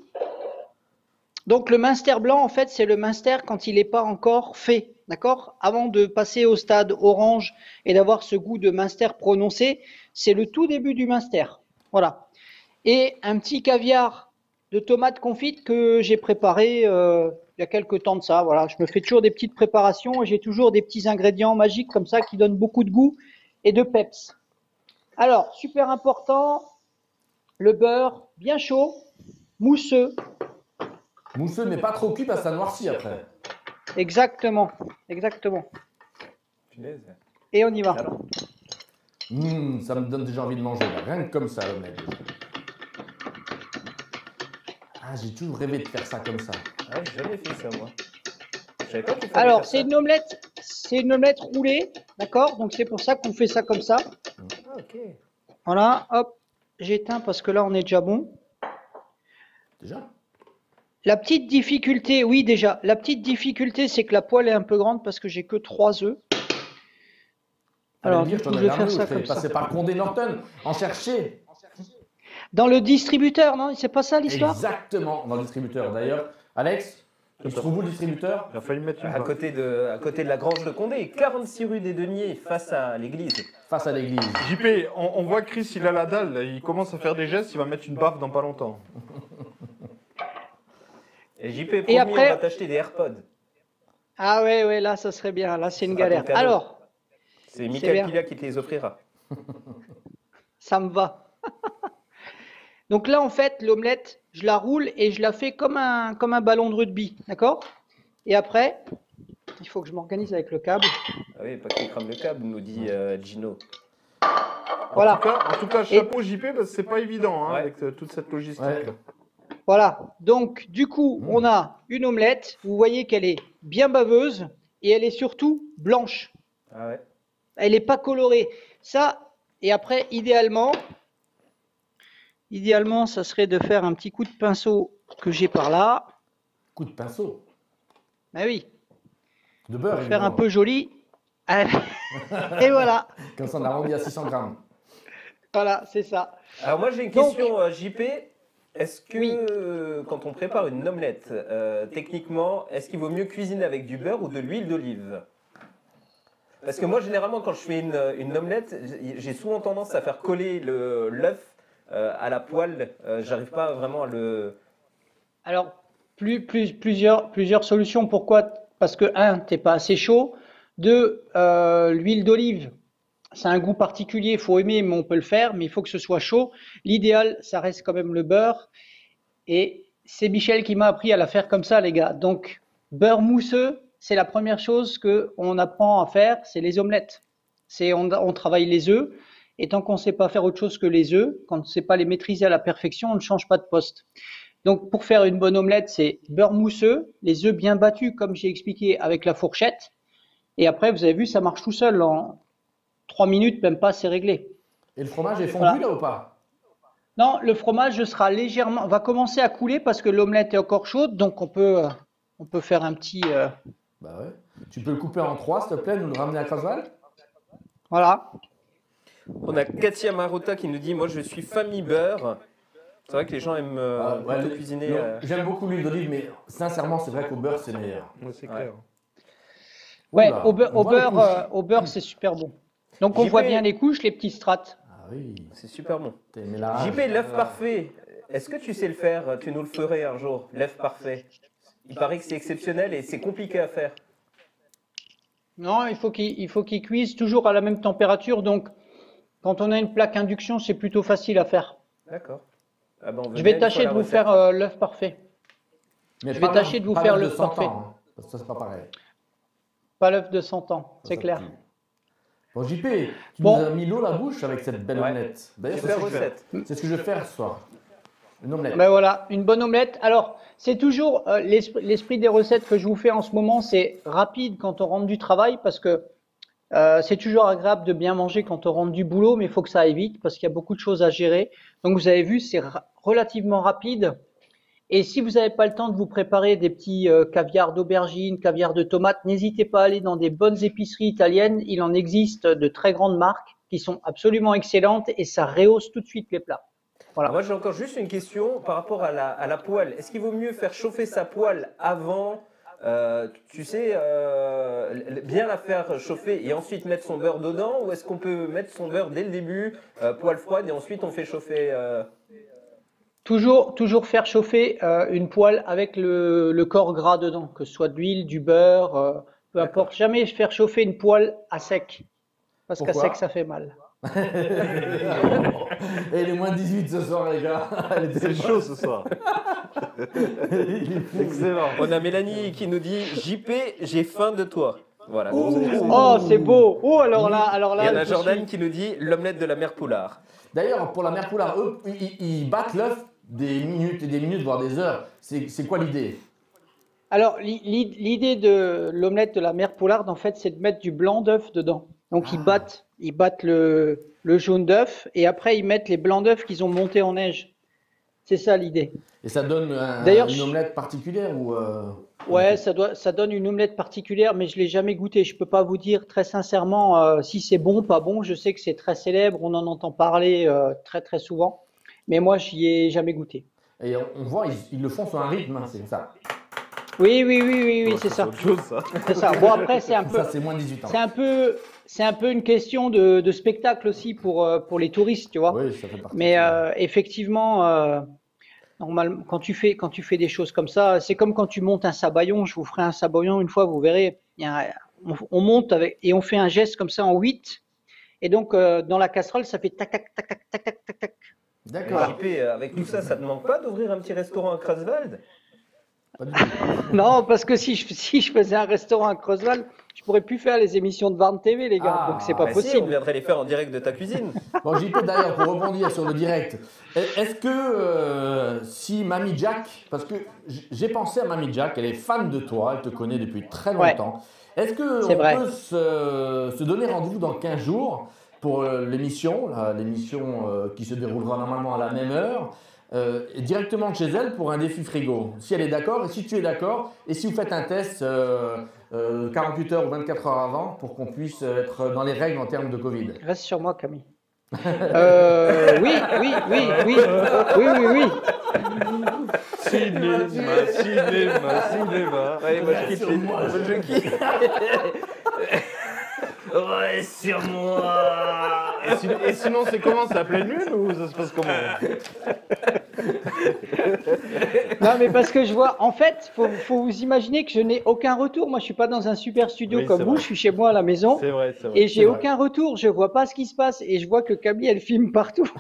Donc, le minster blanc, en fait, c'est le minster quand il n'est pas encore fait. D'accord? Avant de passer au stade orange et d'avoir ce goût de minster prononcé, c'est le tout début du minster. Voilà. Et un petit caviar de tomates confites que j'ai préparé il y a quelques temps de ça. Voilà, je me fais toujours des petites préparations et j'ai toujours des petits ingrédients magiques comme ça qui donnent beaucoup de goût et de peps. Alors, super important, le beurre bien chaud, mousseux. Mousseux, mais pas trop cuit parce que ça noircit après. Exactement, exactement. Et on y va. Ça me donne déjà envie de manger, là. Rien que comme ça, l'omelette. Ah, j'ai toujours rêvé de faire ça comme ça. Ah, j'ai jamais fait ça, moi. Je savais pas qu'il fallait Alors, faire c'est ça. une omelette roulée, d'accord? Donc, c'est pour ça qu'on fait ça comme ça. Ah, ok. Voilà, hop, j'éteins parce que là, on est déjà bon. Déjà? La petite difficulté, oui, déjà. La petite difficulté, c'est que la poêle est un peu grande parce que j'ai que 3 œufs. Alors, du coup, je vais faire ça comme ça. Passer par Condé Norton, en chercher. Dans le distributeur, non? C'est pas ça l'histoire? Exactement, dans le distributeur. D'ailleurs, Alex, il se trouve où le distributeur? Il a failli mettre une À côté de la grange de Condé, 46 rue des Deniers, face à l'église. Face à l'église. JP, on voit Chris, il a la dalle, il commence à faire des gestes, il va mettre une baffe dans pas longtemps. Et JP, promis, après- on va t'acheter des AirPods. Ah ouais, là, ça serait bien. Là, c'est une sera ton galère. cadeau. Alors, C'est bien. Michael Pilla qui te les offrira. ça me va. Donc là, en fait, l'omelette, je la roule et je la fais comme un ballon de rugby, d'accord? Et après, il faut que je m'organise avec le câble. Ah oui, pas que tu crames le câble, nous dit Gino. Voilà. En tout cas, chapeau JP, parce que c'est pas évident hein, avec toute cette logistique. Ouais. Voilà. Donc, du coup, on a une omelette. Vous voyez qu'elle est bien baveuse et elle est surtout blanche. Ah ouais. Elle n'est pas colorée. Ça, et après, idéalement, ça serait de faire un petit coup de pinceau que j'ai par là. Coup de pinceau. Ben oui, De beurre, pour faire un évidemment. peu joli. Et voilà. Comme ça, on arrondit à 600 grammes. Voilà, c'est ça. Alors moi j'ai une Donc- question JP. Est-ce que Oui. quand on prépare une omelette, techniquement, est-ce qu'il vaut mieux cuisiner avec du beurre ou de l'huile d'olive? Parce que moi généralement quand je fais une omelette, j'ai souvent tendance à faire coller l'œuf à la poêle. J'arrive pas vraiment à le... Alors, plusieurs solutions. Pourquoi? Parce que, un, t'es pas assez chaud. Deux, l'huile d'olive, c'est un goût particulier, il faut aimer, mais on peut le faire, mais il faut que ce soit chaud. L'idéal, ça reste quand même le beurre. Et c'est Michel qui m'a appris à la faire comme ça, les gars. Donc, beurre mousseux, c'est la première chose qu'on apprend à faire, c'est les omelettes. On travaille les œufs. Et tant qu'on ne sait pas faire autre chose que les œufs, quand on ne sait pas les maîtriser à la perfection, on ne change pas de poste. Donc, pour faire une bonne omelette, c'est beurre mousseux, les œufs bien battus, comme j'ai expliqué, avec la fourchette. Et après, vous avez vu, ça marche tout seul. En 3 minutes, même pas, c'est réglé. Et le fromage est fondu Voilà. là ou pas? Non, le fromage sera légèrement, va commencer à couler parce que l'omelette est encore chaude. Donc, on peut faire un petit... Bah ouais. Tu peux le couper en 3, s'il te plaît, nous le ramener à Crasval? Voilà. On a Katia Marotta qui nous dit, moi je suis famille beurre. C'est vrai que les gens aiment Ouais, plutôt cuisiner. J'aime beaucoup l'huile d'olive, mais sincèrement, c'est vrai qu'au beurre, c'est meilleur. Ouais, c'est clair. Ouais, Oula, au beurre, on voit les couches. au beurre, c'est super bon. Donc on JP. voit bien les couches, les petits strates. Ah oui, C'est super bon. t'es mélange. JP, l'œuf parfait. Est-ce que tu sais le faire? Tu nous le ferais un jour, l'œuf parfait. Il paraît que c'est exceptionnel et c'est compliqué à faire. Non, il faut qu'il cuise toujours à la même température. Donc, quand on a une plaque induction, c'est plutôt facile à faire. D'accord. Ah ben, on veut Je bien vais une fois tâcher la de vous recette. faire l'œuf parfait. Mais je pas vais tâcher de vous pas faire l'œuf le 100 parfait. ans, hein, parce que ça, c'est pas pareil. Pas l'œuf de 100 ans, c'est Ça clair. pue. Bon, JP, tu Bon. nous as mis l'eau à la bouche avec cette belle Ouais. omelette. D'ailleurs, Super c'est ce que je vais recette. faire. C'est ce que je vais faire ce soir. Une omelette. Ben voilà, une bonne omelette. Alors, c'est toujours l'esprit des recettes que je vous fais en ce moment, c'est rapide quand on rentre du travail parce que c'est toujours agréable de bien manger quand on rentre du boulot, mais il faut que ça aille vite parce qu'il y a beaucoup de choses à gérer. Donc, vous avez vu, c'est relativement rapide. Et si vous n'avez pas le temps de vous préparer des petits caviar d'aubergine, caviar de tomate, n'hésitez pas à aller dans des bonnes épiceries italiennes. Il en existe de très grandes marques qui sont absolument excellentes et ça rehausse tout de suite les plats. Voilà. Moi, j'ai encore juste une question par rapport à la poêle. Est-ce qu'il vaut mieux faire chauffer sa poêle avant, tu sais, bien la faire chauffer et ensuite mettre son beurre dedans, ou est-ce qu'on peut mettre son beurre dès le début, poêle froide, et ensuite on fait chauffer Toujours faire chauffer une poêle avec le corps gras dedans, que ce soit de l'huile, du beurre, peu importe. Jamais faire chauffer une poêle à sec, parce qu'à Pourquoi sec ça fait mal. Et il est moins 18 ce soir, les gars. C'est chaud ce soir. Excellent. On a Mélanie qui nous dit JP, j'ai faim de toi. Voilà. Oh, c'est beau. Oh, alors là, Et on a je Jordan suis- qui nous dit l'omelette de la mère Poulard. D'ailleurs, pour la mère Poulard, eux, ils battent l'œuf des minutes et des minutes, voire des heures. C'est quoi l'idée? Alors, l'idée de l'omelette de la mère Poularde, en fait, c'est de mettre du blanc d'œuf dedans. Donc, ils battent le jaune d'œuf et après, ils mettent les blancs d'œuf qu'ils ont montés en neige. C'est ça l'idée. Et ça donne D'ailleurs, une omelette particulière ou Ouais, ça donne une omelette particulière, mais je l'ai jamais goûté. Je peux pas vous dire très sincèrement si c'est bon, pas bon. Je sais que c'est très célèbre, on en entend parler très très souvent, mais moi j'y ai jamais goûté. Et on voit, ils le font sur un rythme, hein, c'est ça. Oui, c'est ça. autre chose, ça. C'est ça. Bon après c'est un peu, Ça, c'est moins de 18 ans. c'est un peu une question de spectacle aussi pour les touristes, tu vois. Oui, ça fait partie. Mais effectivement, normalement, quand tu fais des choses comme ça, c'est comme quand tu montes un sabayon. Je vous ferai un sabayon une fois, vous verrez. On monte avec et on fait un geste comme ça en 8. Et donc dans la casserole, ça fait tac tac tac tac tac tac tac tac. D'accord. JP, avec tout ça, ça ne te manque pas d'ouvrir un petit restaurant à Kreuzwald? Pas du tout. Non, parce que si je faisais un restaurant à Creusval, je pourrais plus faire les émissions de Varn TV, les gars. Ah, Donc c'est pas Bah si, on possible. viendrait les faire en direct de ta cuisine. Bon, JP, d'ailleurs, pour rebondir sur le direct, est-ce que si Mamie Jack, parce que j'ai pensé à Mamie Jack, elle est fan de toi, elle te connaît depuis très longtemps. Est-ce C'est qu'on vrai. peut se donner rendez-vous dans 15 jours pour l'émission, qui se déroulera normalement à la même heure, directement de chez elle pour un défi frigo? Si elle est d'accord, et si tu es d'accord, et si vous faites un test 48 heures ou 24 heures avant pour qu'on puisse être dans les règles en termes de Covid. Reste sur moi, Camille. Oui. Cinéma. Allez, moi je quitte je quitte. Ouais, sur moi. Et sinon, c'est comment? C'est à pleine lune ou ça se passe comment? Non, mais parce que je vois, en fait, faut vous imaginer que je n'ai aucun retour. Moi, je suis pas dans un super studio Oui, comme c'est vous. vrai. Je suis chez moi à la maison. C'est vrai, c'est vrai. Et j'ai c'est vrai. aucun retour, je vois pas ce qui se passe et je vois que Camille elle filme partout.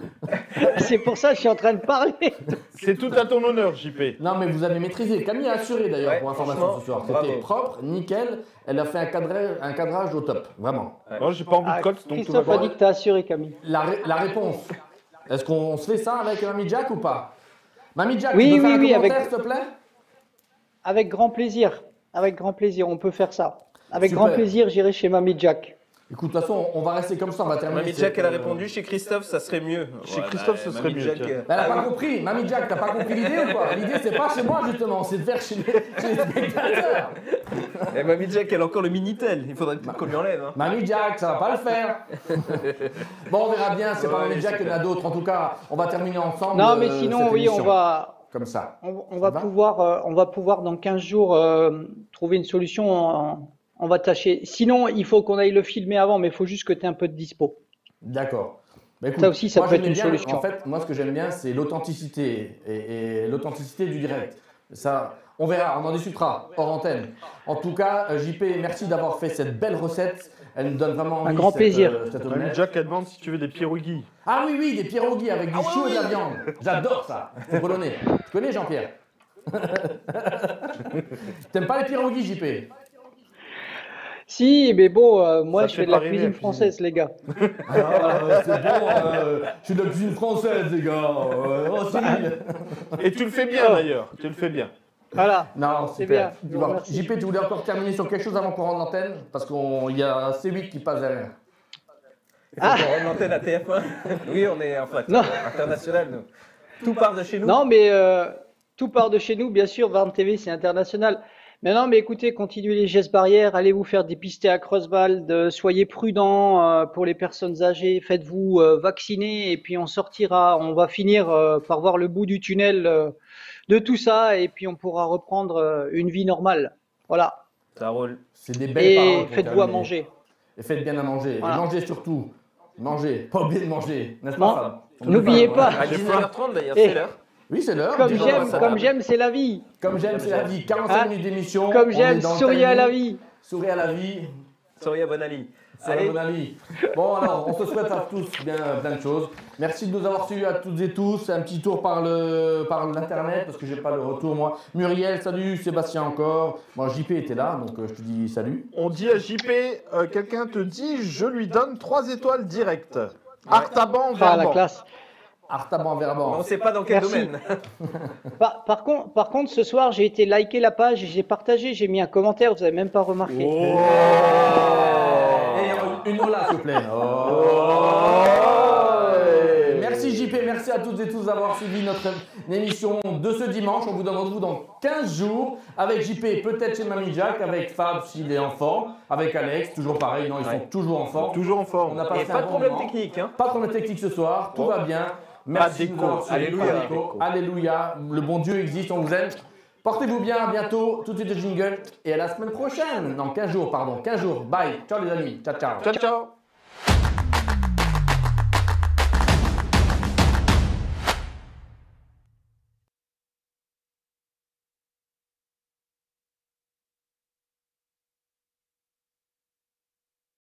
C'est pour ça que je suis en train de parler. C'est tout à ton honneur, JP. Non, mais vous avez maîtrisé. Camille a assuré d'ailleurs Ouais, pour information franchement, ce soir. bravo. C'était propre, nickel. Elle a fait un cadrage au top, vraiment. Moi, j'ai pas envie Ah, de cote, donc tout va Christophe a bien. dit que t'as assuré, Camille. La réponse. Est-ce qu'on se fait ça avec Mamie Jack ou pas? Mamie Jack, Oui, tu peux faire un oui, commentaire, avec- s'il te plaît? Avec grand plaisir. Avec grand plaisir, on peut faire ça. Avec Super. grand plaisir, j'irai chez Mamie Jack. Écoute, de toute façon, on va rester comme ça, on va terminer. Mamie Jack, elle a répondu. Chez Christophe, ça serait mieux. Chez Christophe, ce serait Mamie mieux, Jack, tiens. Elle n'a pas compris. Mamie Jack, t'as pas compris l'idée ou quoi? L'idée, c'est pas chez moi, justement, c'est de faire chez les spectateurs. Et Mamie Jack, elle a encore le Minitel. Il faudrait peut-être qu'on lui enlève. Hein. Mamie Jack, ça va pas le faire. Bon, on verra bien, c'est pas Ouais, Mamie Jack, il y en a d'autres. En tout cas, on va terminer ensemble. Non, mais sinon, cette oui, on émission. va, Comme ça. on va pouvoir dans 15 jours trouver une solution en On va tâcher. Sinon, il faut qu'on aille le filmer avant, mais il faut juste que tu aies un peu de dispo. D'accord. Bah, écoute, Ça aussi, ça moi, peut être j'aimais une bien, solution. En fait, moi, ce que j'aime bien, c'est l'authenticité et l'authenticité du direct. Ça, on verra, on en discutera hors antenne. En tout cas, JP, merci d'avoir fait cette belle recette. Elle nous donne vraiment envie. Un grand plaisir. Cette Mamie omelette. Jack, elle demande si tu veux des pierogies. Ah oui, oui, des pierogies avec du chou et de la viande. J'adore ça. C'est polonais. Tu connais Jean-Pierre? T'aimes pas les pierogies, JP? Si, mais bon, moi Ça je te fais de fait la pas cuisine rêver, française, les gars. Ah, c'est bon, je suis de la cuisine française, les gars. Oh, Cyril. Et tu le fais bien d'ailleurs. Tu le fais bien. Voilà. Non, C'est super. bien. Je vous remercie. JP, tu voulais encore terminer sur quelque chose avant qu'on rentre l'antenne? Parce qu'il y a C8 qui passe derrière. Il faut qu'on rende l'antenne à TF1. Oui, on est en fait Non. international, nous. Tout part de chez nous. Non, mais tout part de chez nous, bien sûr. Varn TV, c'est international. Mais non, mais écoutez, continuez les gestes barrières. Allez vous faire dépister à Creuswald. Soyez prudents pour les personnes âgées. Faites-vous vacciner et puis on sortira. On va finir par voir le bout du tunnel de tout ça et puis on pourra reprendre une vie normale. Voilà. Ça roule. C'est des belles paroles. Et pour faites-vous à terminer. manger. Et faites bien à manger. Voilà. Et mangez surtout. Mangez. Pas oublier de manger. N'est-ce Non. pas, Fab? N'oubliez pas. À 19h30 d'ailleurs, Eh. c'est l'heure. Oui, c'est l'heure. Comme Dis-moi, j'aime, ça comme va. j'aime, c'est la vie. Comme j'aime, c'est la vie. 45 Hein? minutes d'émission. Comme on j'aime, est dans le souriez à la timing. vie. Souriez à la vie. Souriez à Bonali. C'est Allez. mon ami. Bon, alors, on se souhaite à tous bien plein de choses. Merci de nous avoir suivis à toutes et tous. Un petit tour par l'internet, parce que j'ai pas le retour, moi. Muriel, salut. Sébastien encore. Moi, JP était là, donc je te dis salut. On dit à JP, quelqu'un te dit, je lui donne 3 étoiles directes. Artaban, Ah, la Verban. classe. Artaban, Verban. On ne sait pas dans quel Merci. domaine. Par contre, ce soir, j'ai été liker la page, j'ai partagé, j'ai mis un commentaire, vous n'avez même pas remarqué. Oh. Une ola, s'il vous plaît. Merci JP, merci à toutes et tous d'avoir suivi notre émission de ce dimanche. On vous donne rendez-vous dans 15 jours avec JP, peut-être chez Mamie Jack, avec Fab s'il est en forme, avec Alex, toujours pareil, non, ils sont toujours en forme. Toujours en forme. On a Et passé pas un de bon problème moment. technique. Hein. Pas de problème technique ce soir, tout va bien. Merci de nous avoir suivis. Alléluia. Pas d'écho. Alléluia. Le bon Dieu existe, on vous aime. Portez-vous bien, à bientôt. Tout de suite le jingle. Et à la semaine prochaine. Non, 15 jours, pardon. 15 jours. Bye. Ciao les amis. Ciao, ciao. Ciao, ciao.